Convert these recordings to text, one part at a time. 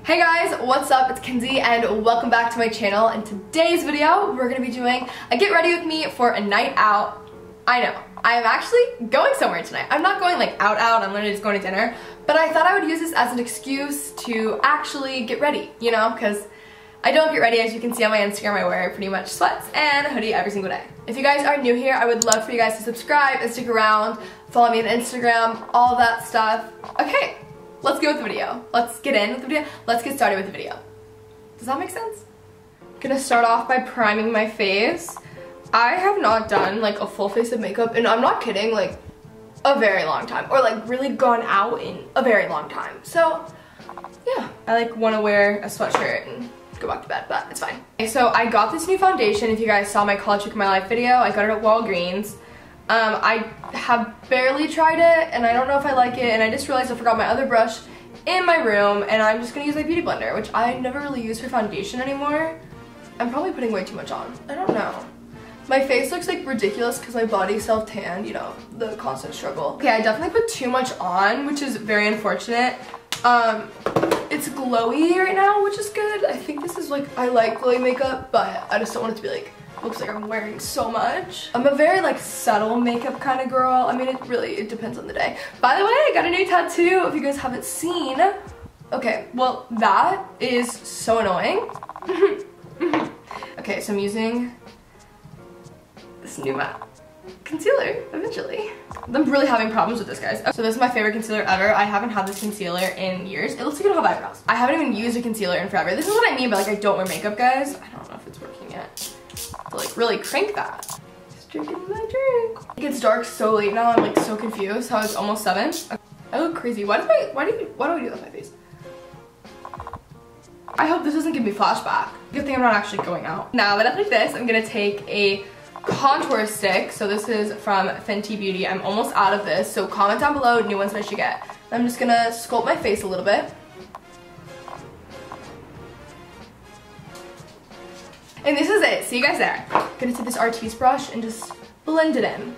Hey guys, what's up? It's Kenzie and welcome back to my channel. In today's video, we're gonna be doing a get ready with me for a night out. I know, I am actually going somewhere tonight. I'm not going like out, I'm literally just going to dinner, but I thought I would use this as an excuse to actually get ready, you know, because I don't get ready. As you can see on my Instagram, I wear pretty much sweats and a hoodie every single day. If you guys are new here, I would love for you guys to subscribe and stick around, follow me on Instagram, all that stuff. Okay. Let's go with the video. Let's get in with the video. Let's get started with the video. Does that make sense? I'm gonna start off by priming my face. I have not done like a full face of makeup, and I'm not kidding, like a very long time, or like really gone out in a very long time. So yeah, I like want to wear a sweatshirt and go back to bed, but it's fine. Okay, so I got this new foundation. If you guys saw my College Week of My Life video, I got it at Walgreens. I have barely tried it and I don't know if I like it, and I just realized I forgot my other brush in my room, and I'm just gonna use my beauty blender, which I never really use for foundation anymore. I'm probably putting way too much on. I don't know. My face looks like ridiculous because my body's self-tanned, you know, the constant struggle. Okay, I definitely put too much on, which is very unfortunate. It's glowy right now, which is good. I think this is like, I like glowy makeup, but I just don't want it to be like, looks like I'm wearing so much. I'm a very like subtle makeup kind of girl. I mean, it depends on the day. By the way, I got a new tattoo if you guys haven't seen. Okay, well that is so annoying. Okay, so I'm using this new matte concealer eventually. I'm really having problems with this, guys. So this is my favorite concealer ever. I haven't had this concealer in years. It looks like I don't have eyebrows. I haven't even used a concealer in forever. This is what I mean by like I don't wear makeup, guys. I don't know if it's working yet. To like really crank that. Just drinking my drink. It gets dark so late now. I'm like so confused how it's almost 7. I look crazy. Why do I do that with my face? I hope this doesn't give me flashback. Good thing I'm not actually going out. Now that I like this, I'm gonna take a contour stick. So this is from Fenty Beauty. I'm almost out of this. So comment down below new ones that I should get. I'm just gonna sculpt my face a little bit. And this is it. See you guys there. I'm gonna take this Artiste brush and just blend it in.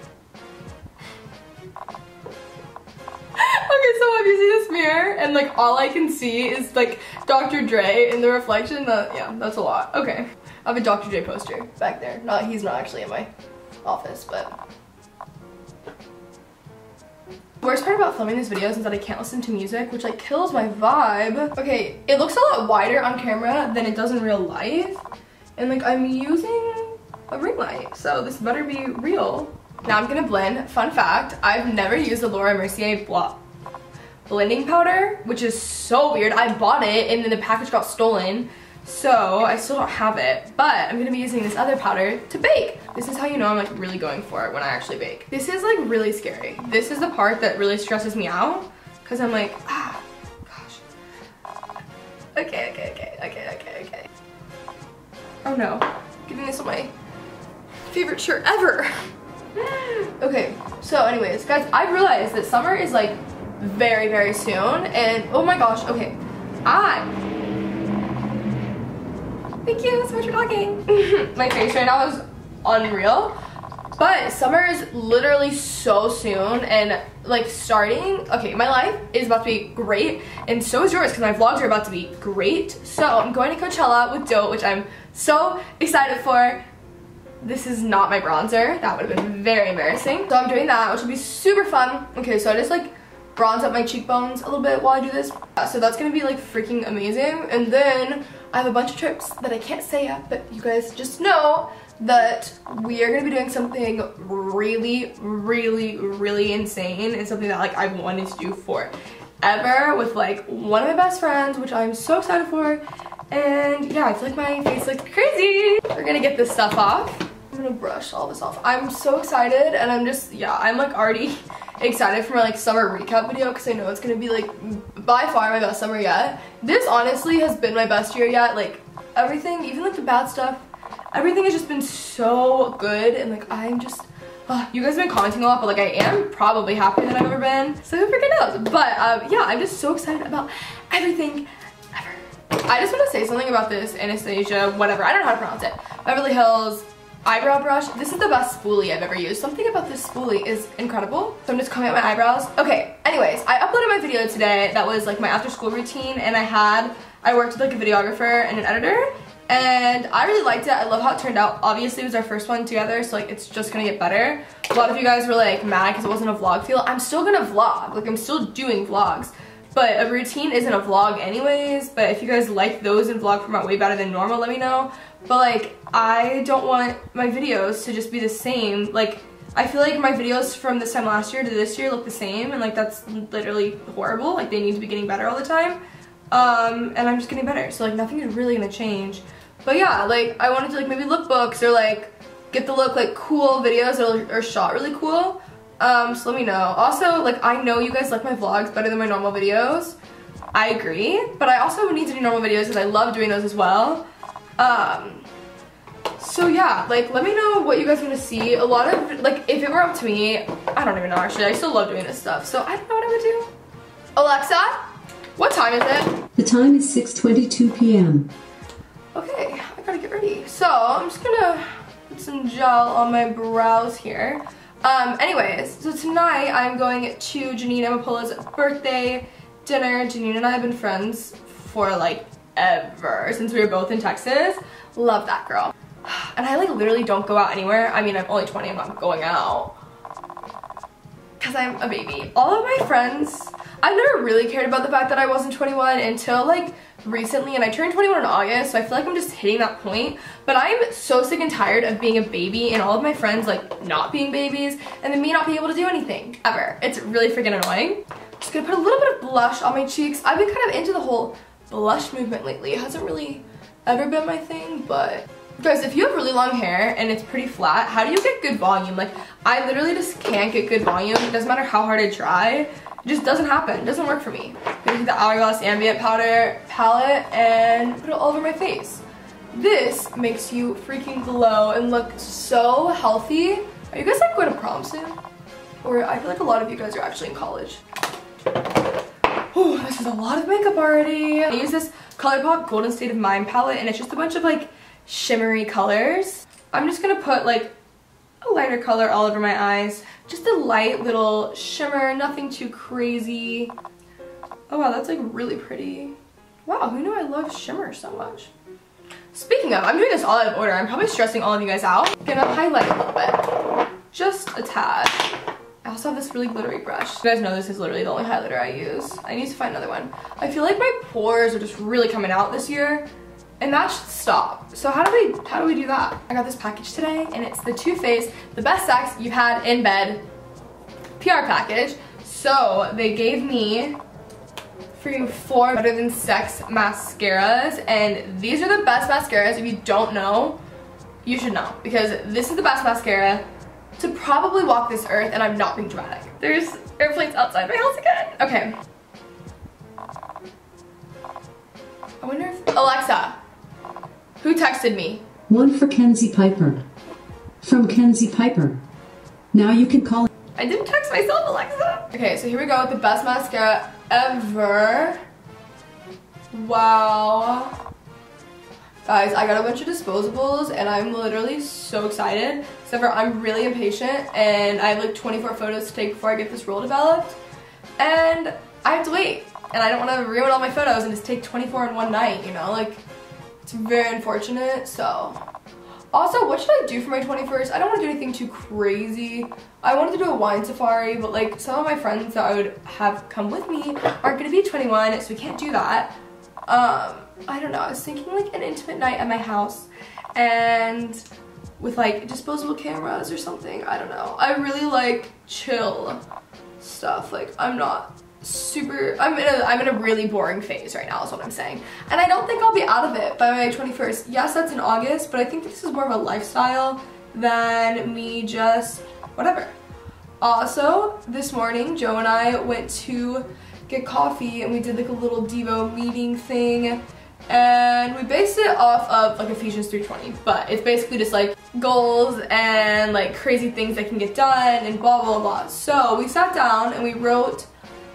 Okay, so I'm using this mirror and like all I can see is like Dr. Dre in the reflection. Yeah, that's a lot. Okay. I have a Dr. Dre poster back there. He's not actually in my office, but. The worst part about filming these videos is that I can't listen to music, which like kills my vibe. Okay, it looks a lot wider on camera than it does in real life. And like I'm using a ring light, so this better be real. Now I'm gonna blend. Fun fact, I've never used the Laura Mercier blending powder, which is so weird. I bought it and then the package got stolen, so I still don't have it. But I'm gonna be using this other powder to bake. This is how you know I'm like really going for it when I actually bake. This is like really scary. This is the part that really stresses me out because I'm like, gosh. Okay. Oh no, getting this on my favorite shirt ever. Okay, so anyways, guys, I realized that summer is like very, very soon, and oh my gosh, okay, thank you so much for talking. My face right now is unreal, but summer is literally so soon, and like starting, okay, my life is about to be great, and so is yours because my vlogs are about to be great. So I'm going to Coachella with Dote, which I'm so excited for. This is not my bronzer. That would have been very embarrassing. So I'm doing that, which will be super fun. Okay, so I just like bronze up my cheekbones a little bit while I do this. So that's gonna be like freaking amazing. And then I have a bunch of trips that I can't say yet, but you guys just know that we are gonna be doing something really, really, really insane, and something that like I've wanted to do forever with like one of my best friends, which I'm so excited for. And yeah, I feel like my face looks crazy. We're gonna get this stuff off. I'm gonna brush all this off. I'm so excited, and I'm just, yeah, I'm like already excited for my like summer recap video because I know it's gonna be like by far my best summer yet. This honestly has been my best year yet. Like everything, even like the bad stuff, everything has just been so good, and like I'm just, you guys have been commenting a lot, but like I am probably happier than I've ever been. So who freaking knows? But yeah, I'm just so excited about everything ever. I just want to say something about this Anastasia, whatever, I don't know how to pronounce it, Beverly Hills eyebrow brush. This is the best spoolie I've ever used. Something about this spoolie is incredible. So I'm just combing out my eyebrows. Okay, anyways, I uploaded my video today that was like my after school routine, and I had I worked with like a videographer and an editor, and I really liked it. I love how it turned out. Obviously, it was our first one together, so like it's just gonna get better. A lot of you guys were like mad because it wasn't a vlog feel. I'm still gonna vlog, like I'm still doing vlogs, but a routine isn't a vlog anyways. But if you guys like those and vlog format way better than normal, let me know. But like, I don't want my videos to just be the same. Like, I feel like my videos from this time last year to this year look the same, and like that's literally horrible. Like, they need to be getting better all the time. And I'm just getting better, so like nothing is really gonna change. But yeah, like I wanted to like maybe lookbooks or like get the look like cool videos that are shot really cool. So let me know. Also, like I know you guys like my vlogs better than my normal videos. I agree, but I also need to do normal videos because I love doing those as well. So yeah, like let me know what you guys want to see. A lot of, like, if it were up to me, I don't even know actually. I still love doing this stuff, so I don't know what I would do. Alexa, what time is it? The time is 6:22 p.m. Okay, I gotta get ready. So I'm just gonna put some gel on my brows here. Anyways, so tonight I'm going to Janine Amapola's birthday dinner. Janine and I have been friends for like ever, since we were both in Texas. Love that girl. And I like literally don't go out anywhere. I mean, I'm only 20, I'm not going out because I'm a baby. All of my friends, I've never really cared about the fact that I wasn't 21 until like recently, and I turned 21 in August, so I feel like I'm just hitting that point. But I'm so sick and tired of being a baby and all of my friends like not being babies, and then me not being able to do anything ever. It's really freaking annoying. Just gonna put a little bit of blush on my cheeks. I've been kind of into the whole blush movement lately. It hasn't really ever been my thing, but guys, if you have really long hair and it's pretty flat, how do you get good volume? Like, I literally just can't get good volume. It doesn't matter how hard I try. It just doesn't happen. It doesn't work for me. I'm gonna take the Hourglass Ambient Powder palette and put it all over my face. This makes you freaking glow and look so healthy. Are you guys like going to prom soon? Or I feel like a lot of you guys are actually in college. Ooh, this is a lot of makeup already. I use this ColourPop Golden State of Mind palette, and it's just a bunch of like shimmery colors. I'm just gonna put like a lighter color all over my eyes. Just a light little shimmer, nothing too crazy. Oh wow, that's like really pretty. Wow, who knew I love shimmer so much? Speaking of, I'm doing this all out of order. I'm probably stressing all of you guys out. Gonna highlight a little bit. Just a tad. I also have this really glittery brush. You guys know this is literally the only highlighter I use. I need to find another one. I feel like my pores are just really coming out this year, and that should stop. So how do we do that? I got this package today, and it's the Too Faced The Best Sex You've Had in Bed PR package. So they gave me for 4 Better Than Sex mascaras, and these are the best mascaras. If you don't know, you should know, because this is the best mascara to probably walk this earth, and I'm not being dramatic. There's airplanes outside my house again. Okay. I wonder if, Alexa, who texted me? One for Kenzie Piper. From Kenzie Piper. Now you can call. I didn't text myself, Alexa. Okay, so here we go with the best mascara ever. Wow. Guys, I got a bunch of disposables and I'm literally so excited. Except for I'm really impatient and I have like 24 photos to take before I get this roll developed. And I have to wait. And I don't want to ruin all my photos and just take 24 in one night, you know? Like, it's very unfortunate, so. Also, what should I do for my 21st? I don't want to do anything too crazy. I wanted to do a wine safari, but like some of my friends that I would have come with me aren't going to be 21, so we can't do that. I don't know, I was thinking like an intimate night at my house and with like disposable cameras or something. I don't know. I really like chill stuff. Like, I'm not super, I'm in a really boring phase right now is what I'm saying. And I don't think I'll be out of it by my 21st. Yes, that's in August, but I think this is more of a lifestyle than me just whatever. Also, this morning, Joe and I went to get coffee and we did like a little Devo meeting thing, and we based it off of like Ephesians 3:20, but it's basically just like goals and like crazy things that can get done and blah blah blah. So we sat down and we wrote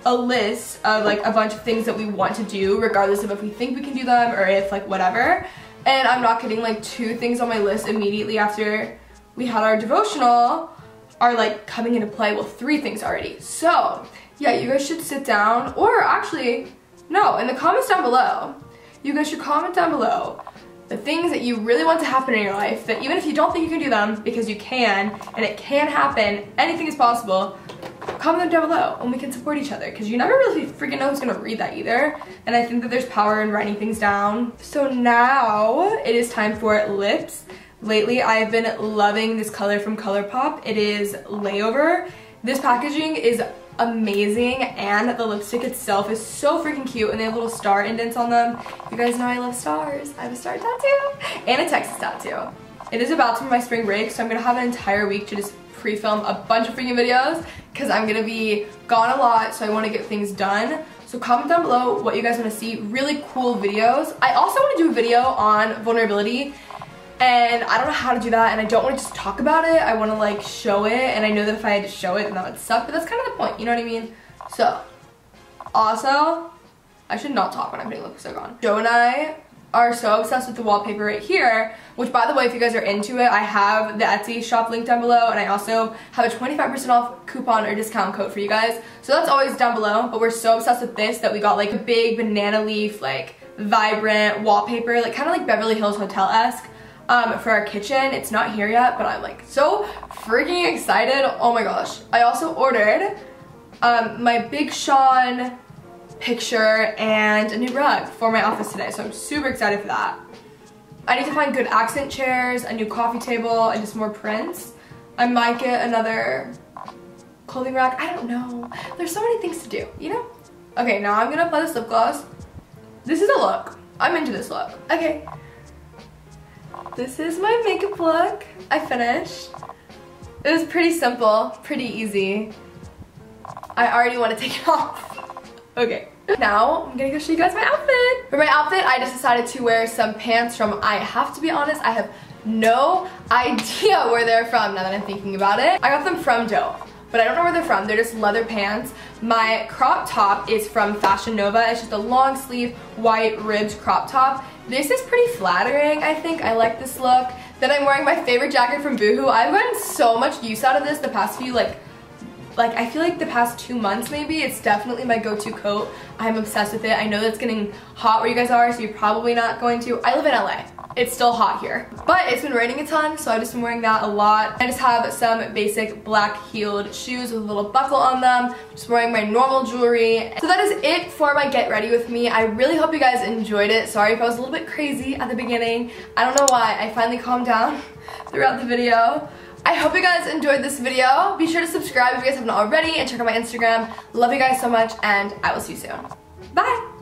a list of like a bunch of things that we want to do regardless of if we think we can do them or if like whatever. And I'm not kidding, like 2 things on my list immediately after we had our devotional are like coming into play. Well, 3 things already. So yeah, you guys should sit down, or actually no, in the comments down below you guys should comment down below the things that you really want to happen in your life, that even if you don't think you can do them, because you can, and it can happen, anything is possible. Comment them down below and we can support each other, because you never really freaking know who's gonna read that either. And I think that there's power in writing things down. So now it is time for lips. Lately I've been loving this color from ColourPop. It is Layover. This packaging is amazing and the lipstick itself is so freaking cute, and they have little star indents on them. You guys know I love stars. I have a star tattoo and a Texas tattoo. It is about to be my spring break, so I'm gonna have an entire week to just pre-film a bunch of freaking videos because I'm gonna be gone a lot, so I want to get things done. So comment down below what you guys want to see, really cool videos. I also want to do a video on vulnerability, and I don't know how to do that, and I don't want to just talk about it. I want to like show it, and I know that if I had to show it then that would suck, but that's kind of the point, you know what I mean? So also, I should not talk when I'm putting lipstick on. Joe and I are so obsessed with the wallpaper right here, which by the way, if you guys are into it, I have the Etsy shop link down below, and I also have a 25% off coupon or discount code for you guys. So that's always down below, but we're so obsessed with this that we got like a big banana leaf, like vibrant wallpaper, like kind of like Beverly Hills Hotel-esque for our kitchen. It's not here yet, but I'm like so freaking excited. Oh my gosh. I also ordered my Big Sean picture and a new rug for my office today, so I'm super excited for that. I need to find good accent chairs, a new coffee table, and just more prints. I might get another clothing rack. I don't know. There's so many things to do, you know? Okay, now I'm gonna apply this lip gloss. This is a look. I'm into this look. Okay. This is my makeup look. I finished. It was pretty simple, pretty easy. I already want to take it off. Okay. Now, I'm gonna go show you guys my outfit. For my outfit, I just decided to wear some pants from, I have to be honest, I have no idea where they're from now that I'm thinking about it. I got them from Doe, but I don't know where they're from. They're just leather pants. My crop top is from Fashion Nova. It's just a long sleeve, white ribbed crop top. This is pretty flattering, I think. I like this look. Then I'm wearing my favorite jacket from Boohoo. I've gotten so much use out of this the past few, like I feel like the past 2 months maybe. It's definitely my go-to coat. I'm obsessed with it. I know that's getting hot where you guys are, so you're probably not going to. I live in LA. It's still hot here. But it's been raining a ton, so I've just been wearing that a lot. I just have some basic black heeled shoes with a little buckle on them. Just wearing my normal jewelry. So that is it for my get ready with me. I really hope you guys enjoyed it. Sorry if I was a little bit crazy at the beginning. I don't know why. I finally calmed down throughout the video. I hope you guys enjoyed this video. Be sure to subscribe if you guys haven't already, and check out my Instagram. Love you guys so much, and I will see you soon. Bye!